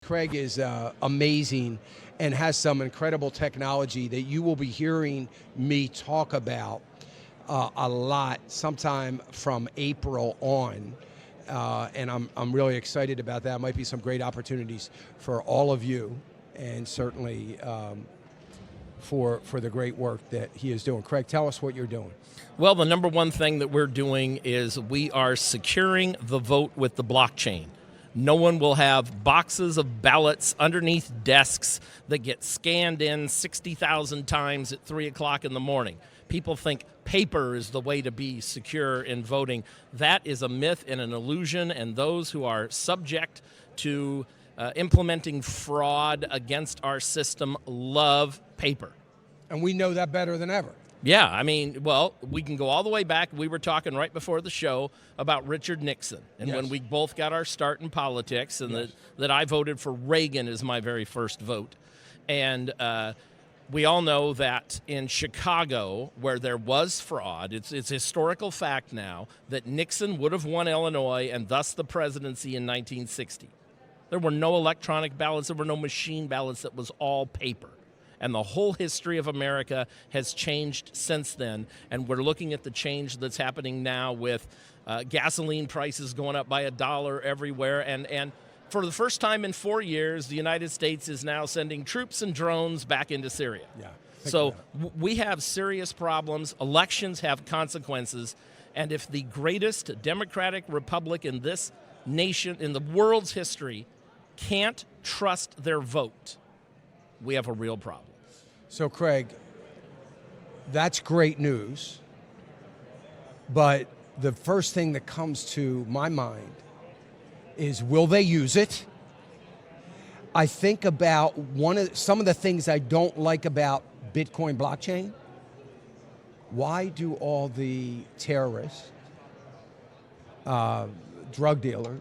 Craig is amazing and has some incredible technology that you will be hearing me talk about a lot sometime from April on. And I'm really excited about that. Might be some great opportunities for all of you, and certainly for the great work that he is doing. Craig, tell us what you're doing. Well, the number one thing that we're doing is we are securing the vote with the blockchain. No one will have boxes of ballots underneath desks that get scanned in 60,000 times at 3 o'clock in the morning. People think paper is the way to be secure in voting. That is a myth and an illusion, and those who are subject to implementing fraud against our system love paper. And we know that better than ever. Yeah, I mean, well, we can go all the way back. We were talking right before the show about Richard Nixon, and Yes. when we both got our start in politics, and that I voted for Reagan as my very first vote. And we all know that in Chicago, where there was fraud, it's historical fact now that Nixon would have won Illinois and thus the presidency in 1960. There were no electronic ballots. There were no machine ballots. It was all paper. And the whole history of America has changed since then. And we're looking at the change that's happening now with gasoline prices going up by $1 everywhere. And for the first time in 4 years, the United States is now sending troops and drones back into Syria. Yeah. So we have serious problems. Elections have consequences. And if the greatest democratic republic in this nation, in the world's history, can't trust their vote, we have a real problem. So, Craig, that's great news. But the first thing that comes to my mind is, will they use it? I think about some of the things I don't like about Bitcoin blockchain. Why do all the terrorists, drug dealers,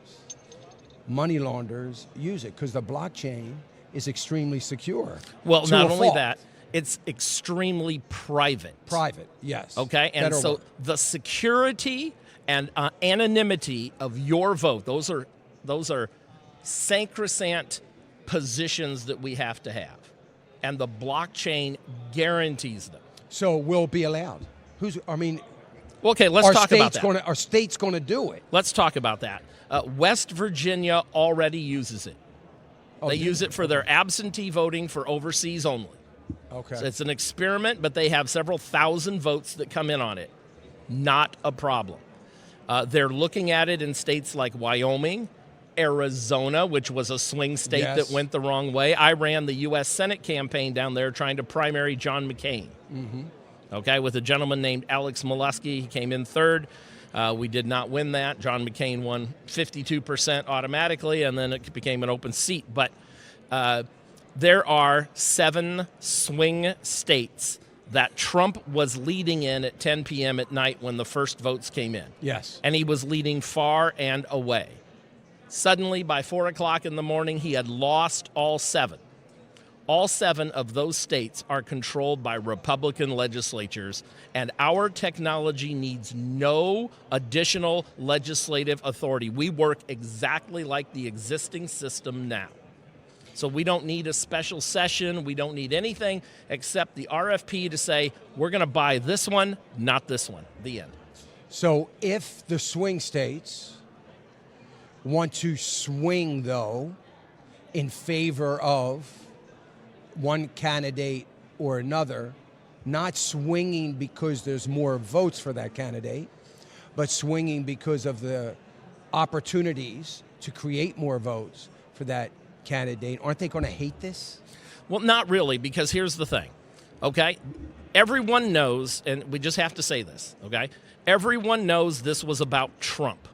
money launderers use it? Because the blockchain is extremely secure. Well, not only that, it's extremely private. Private, yes. Okay, and so the security and anonymity of your vote, those are sacrosanct positions that we have to have. And the blockchain guarantees them. So will it be allowed? Okay, let's talk about that. Are states going to do it? Let's talk about that. West Virginia already uses it. They use it for their absentee voting for overseas only. Okay. So it's an experiment, but they have several thousand votes that come in on it. Not a problem. They're looking at it in states like Wyoming, Arizona, which was a swing state that went the wrong way. I ran the U.S. Senate campaign down there trying to primary John McCain. Mm-hmm. Okay, with a gentleman named Alex Molesky. He came in third. We did not win that. John McCain won 52% automatically, and then it became an open seat. But there are 7 swing states that Trump was leading in at 10 p.m. at night when the first votes came in. Yes. And he was leading far and away. Suddenly, by 4 o'clock in the morning, he had lost all 7. All 7 of those states are controlled by Republican legislatures, and our technology needs no additional legislative authority. We work exactly like the existing system now. So we don't need a special session. We don't need anything except the RFP to say, we're going to buy this one, not this one. The end. So if the swing states want to swing, though, in favor of one candidate or another, not swinging because there's more votes for that candidate, but swinging because of the opportunities to create more votes for that candidate, aren't they going to hate this? Well, not really, because here's the thing, okay? Everyone knows, and we just have to say this, okay? Everyone knows this was about Trump,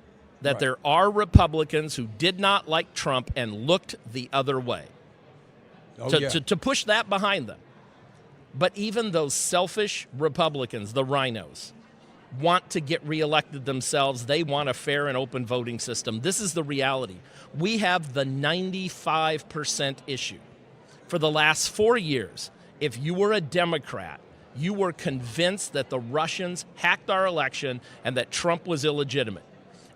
that there are Republicans who did not like Trump and looked the other way. To push that behind them. But even those selfish Republicans, the rhinos, want to get reelected themselves. They want a fair and open voting system. This is the reality. We have the 95% issue. For the last 4 years, if you were a Democrat, you were convinced that the Russians hacked our election and that Trump was illegitimate.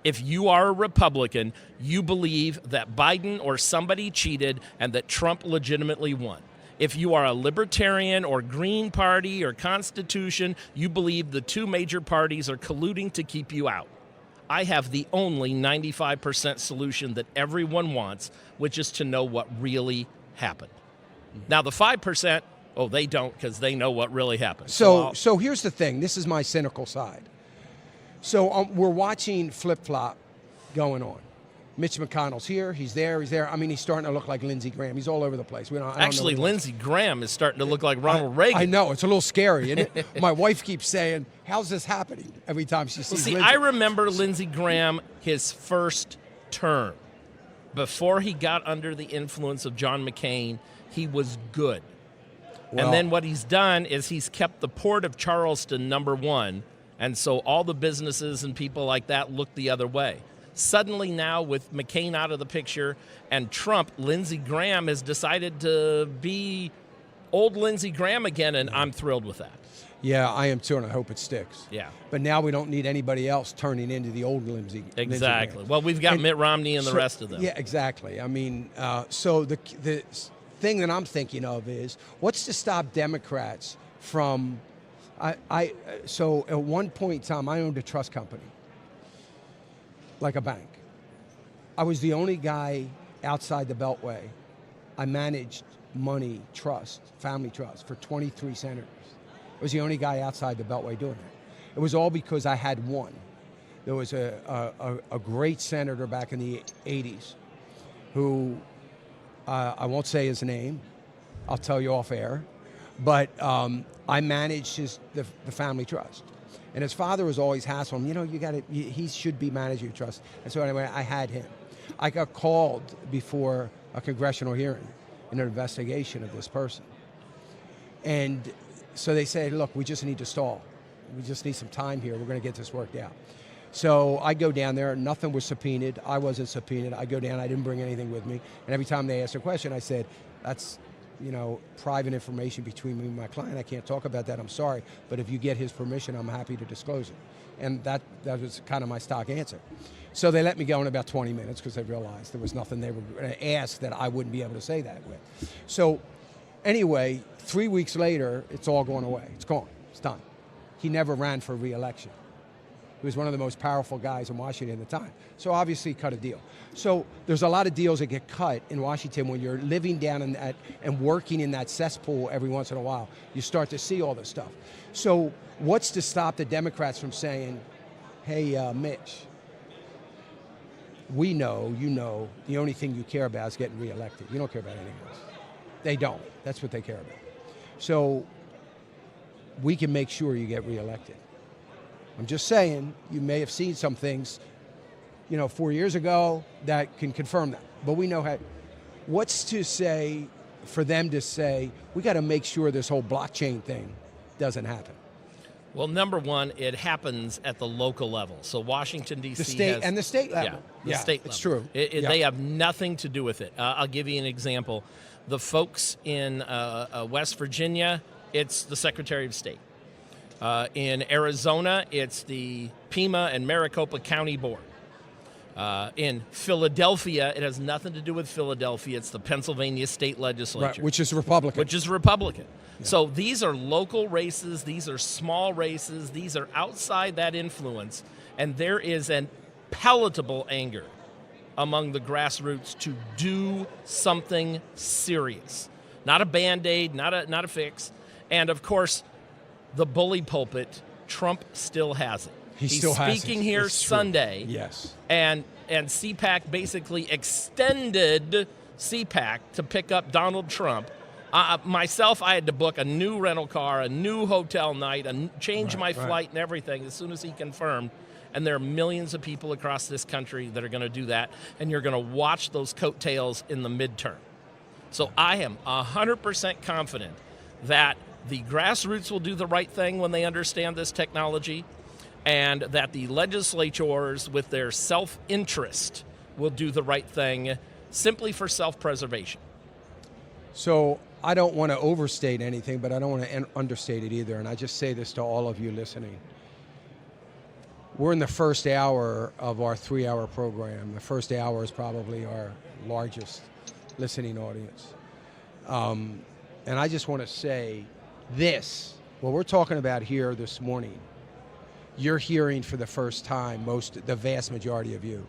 If you are a Republican, you believe that Biden or somebody cheated and that Trump legitimately won. If you are a libertarian or Green Party or Constitution, you believe the two major parties are colluding to keep you out. I have the only 95% solution that everyone wants, which is to know what really happened. Now, the 5%, oh, they don't, because they know what really happened. So here's the thing. This is my cynical side. So we're watching flip-flop going on. Mitch McConnell's here. He's there. I mean, he's starting to look like Lindsey Graham. He's all over the place. Actually, Lindsey Graham is starting to look like Ronald Reagan. I know. It's a little scary, isn't it? My wife keeps saying, how's this happening? Every time she sees Lindsey. I remember Lindsey Graham, his first term. Before he got under the influence of John McCain, he was good. Well, and then what he's done is he's kept the port of Charleston #1, and so all the businesses and people like that look the other way. Suddenly now, with McCain out of the picture and Trump, Lindsey Graham has decided to be old Lindsey Graham again, and I'm thrilled with that. Yeah, I am too, and I hope it sticks. Yeah. But now we don't need anybody else turning into the old Lindsey. Exactly. Lindsey Well, we've got Mitt Romney and the rest of them. Yeah, exactly. I mean, so the thing that I'm thinking of is, what's to stop Democrats from... So at one point in time, I owned a trust company, like a bank. I was the only guy outside the Beltway. I managed money trust, family trust, for 23 senators. I was the only guy outside the Beltway doing that. It was all because I had one. There was a great senator back in the 80s who, I won't say his name, I'll tell you off air, but I managed the family trust. And his father was always hassling him, he should be managing your trust. And so anyway, I had him. I got called before a congressional hearing in an investigation of this person. And so they said, look, we just need to stall. We just need some time here. We're going to get this worked out. So I go down there. Nothing was subpoenaed. I wasn't subpoenaed. I go down. I didn't bring anything with me. And every time they asked a question, I said, that's private information between me and my client. I can't talk about that. I'm sorry. But if you get his permission, I'm happy to disclose it. And that was kind of my stock answer. So they let me go in about 20 minutes because they realized there was nothing they were going to ask that I wouldn't be able to say that with. So anyway, 3 weeks later, it's all going away. It's gone. It's done. He never ran for re-election. He was one of the most powerful guys in Washington at the time. So obviously cut a deal. So there's a lot of deals that get cut in Washington when you're living down in that and working in that cesspool every once in a while. You start to see all this stuff. So what's to stop the Democrats from saying, hey, Mitch, we know, the only thing you care about is getting reelected. You don't care about anything else. They don't. That's what they care about. So we can make sure you get reelected. I'm just saying, you may have seen some things, 4 years ago that can confirm that. But we know how. What's to say for them to say, we got to make sure this whole blockchain thing doesn't happen? Well, number one, it happens at the local level. So Washington, D.C. The state and the state level. Yeah, the state level. It's true. They have nothing to do with it. I'll give you an example. The folks in West Virginia, it's the Secretary of State. In Arizona, it's the Pima and Maricopa County Board. In Philadelphia, it has nothing to do with Philadelphia. It's the Pennsylvania State Legislature. Right, which is Republican. Yeah. So these are local races. These are small races. These are outside that influence. And there is an palatable anger among the grassroots to do something serious. Not a Band-Aid, not a fix. And, of course, the bully pulpit, Trump still has it. He's speaking here Sunday. Yes. And CPAC basically extended CPAC to pick up Donald Trump. Myself, I had to book a new rental car, a new hotel night, change my flight and everything as soon as he confirmed. And there are millions of people across this country that are going to do that. And you're going to watch those coattails in the midterm. So I am 100% confident that the grassroots will do the right thing when they understand this technology, and that the legislators, with their self-interest, will do the right thing simply for self-preservation. So I don't want to overstate anything, but I don't want to understate it either, and I just say this to all of you listening. We're in the first hour of our 3-hour program. The first hour is probably our largest listening audience. And I just want to say this, what we're talking about here this morning, you're hearing for the first time, the vast majority of you,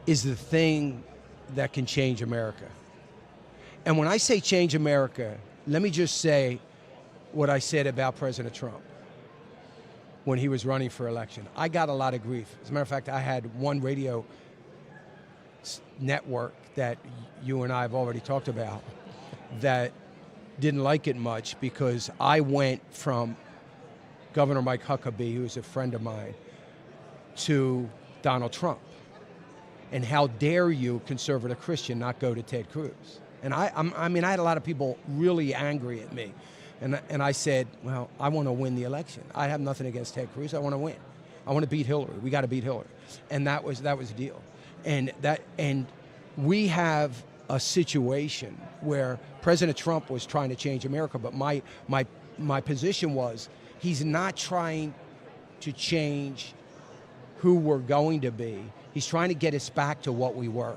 is the thing that can change America. And when I say change America, let me just say what I said about President Trump when he was running for election. I got a lot of grief. As a matter of fact, I had one radio network that you and I have already talked about that didn't like it much because I went from Governor Mike Huckabee, who is a friend of mine, to Donald Trump. And how dare you, conservative Christian, not go to Ted Cruz? And I had a lot of people really angry at me. And I said, well, I want to win the election. I have nothing against Ted Cruz. I want to win. I want to beat Hillary. We got to beat Hillary. And that was the deal. And we have a situation where President Trump was trying to change America, but my position was he's not trying to change who we're going to be. He's trying to get us back to what we were.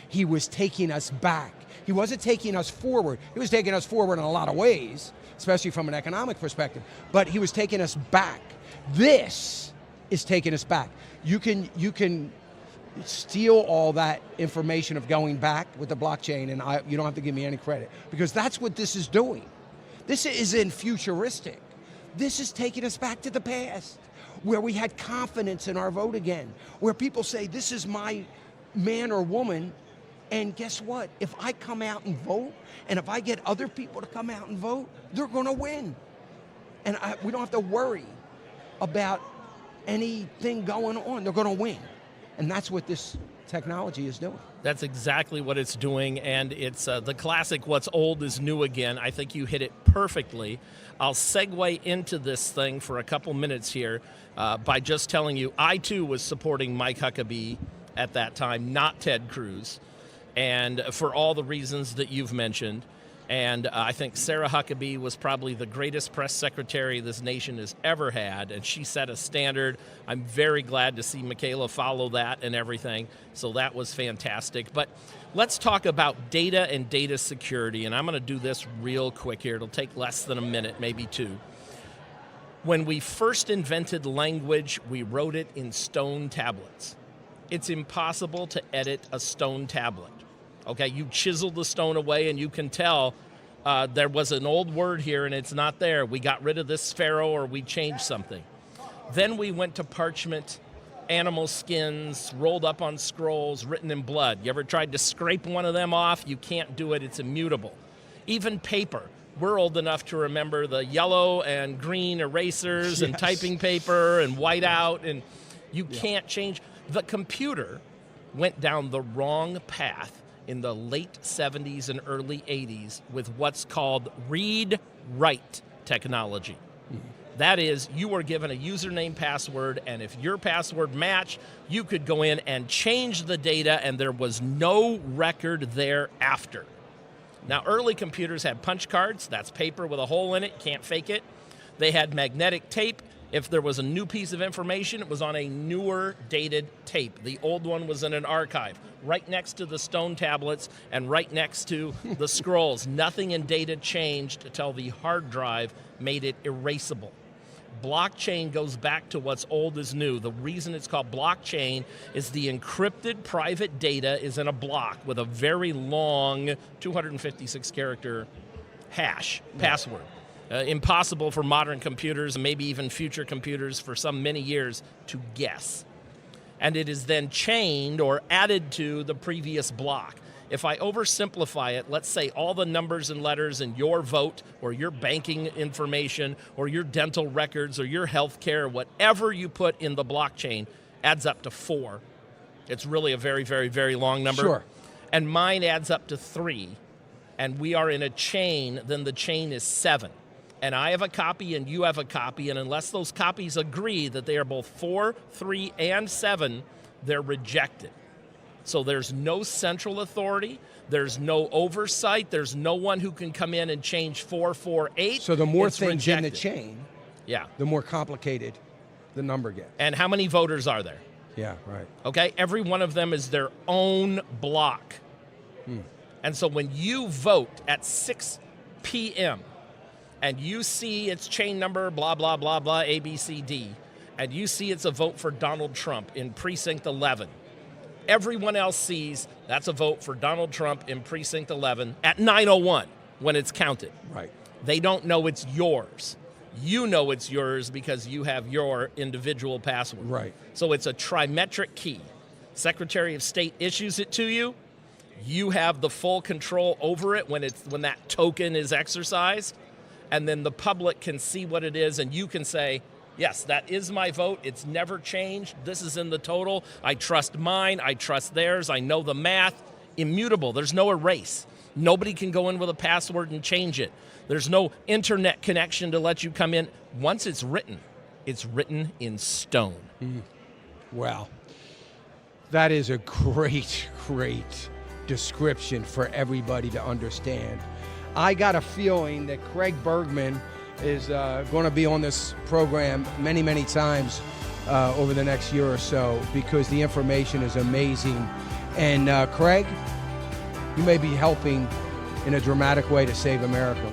He was taking us back. He wasn't taking us forward. He was taking us forward in a lot of ways, especially from an economic perspective, but he was taking us back. This is taking us back. You can steal all that information of going back with the blockchain, and you don't have to give me any credit, because that's what this is doing. This isn't futuristic. This is taking us back to the past, where we had confidence in our vote again, where people say, this is my man or woman, and guess what? If I come out and vote, and if I get other people to come out and vote, they're going to win. And we don't have to worry about anything going on. They're going to win. And that's what this technology is doing. That's exactly what it's doing, and it's the classic what's old is new again. I think you hit it perfectly. I'll segue into this thing for a couple minutes here by just telling you I, too, was supporting Mike Huckabee at that time, not Ted Cruz, and for all the reasons that you've mentioned. And I think Sarah Huckabee was probably the greatest press secretary this nation has ever had, and she set a standard. I'm very glad to see Michaela follow that and everything, so that was fantastic. But let's talk about data and data security, and I'm going to do this real quick here. It'll take less than a minute, maybe two. When we first invented language, we wrote it in stone tablets. It's impossible to edit a stone tablet. Okay, you chisel the stone away and you can tell there was an old word here and it's not there. We got rid of this pharaoh or we changed something. Then we went to parchment, animal skins, rolled up on scrolls, written in blood. You ever tried to scrape one of them off? You can't do it, it's immutable. Even paper. We're old enough to remember the yellow and green erasers and typing paper and whiteout, and you can't change. The computer went down the wrong path in the late 70s and early 80s with what's called read-write technology. That is, you were given a username password, and if your password matched, you could go in and change the data, and there was no record thereafter. Now, early computers had punch cards. That's paper with a hole in it. Can't fake it. They had magnetic tape. If there was a new piece of information, it was on a newer dated tape. The old one was in an archive, right next to the stone tablets and right next to the scrolls. Nothing in data changed until the hard drive made it erasable. Blockchain goes back to what's old is new. The reason it's called blockchain is the encrypted private data is in a block with a very long 256-character hash, password. Impossible for modern computers, and maybe even future computers for some many years, to guess. And it is then chained or added to the previous block. If I oversimplify it, let's say all the numbers and letters in your vote or your banking information or your dental records or your health care, whatever you put in the blockchain adds up to 4. It's really a very, very, very long number. Sure. And mine adds up to 3. And we are in a chain, then the chain is 7. And I have a copy and you have a copy, and unless those copies agree that they are both 4, 3, and 7, they're rejected. So there's no central authority, there's no oversight, there's no one who can come in and change 4, 4, 8. So the more it's things rejected. in the chain, yeah, the more complicated the number gets. And how many voters are there? Yeah, right. Okay, every one of them is their own block. And so when you vote at 6 p.m. and you see its chain number, blah, blah, blah, blah, A, B, C, D, and you see it's a vote for Donald Trump in Precinct 11, everyone else sees that's a vote for Donald Trump in Precinct 11 at 9:01 when it's counted. Right. They don't know it's yours. You know it's yours because you have your individual password. Right. So it's a trimetric key. Secretary of State issues it to you. You have the full control over it when that token is exercised, and then the public can see what it is, and you can say, yes, that is my vote. It's never changed. This is in the total. I trust mine. I trust theirs. I know the math. Immutable. There's no erase. Nobody can go in with a password and change it. There's no internet connection to let you come in. Once it's written in stone. Well, that is a great, great description for everybody to understand. I got a feeling that Craig Bergman is going to be on this program many, many times over the next year or so because the information is amazing. And Craig, you may be helping in a dramatic way to save America.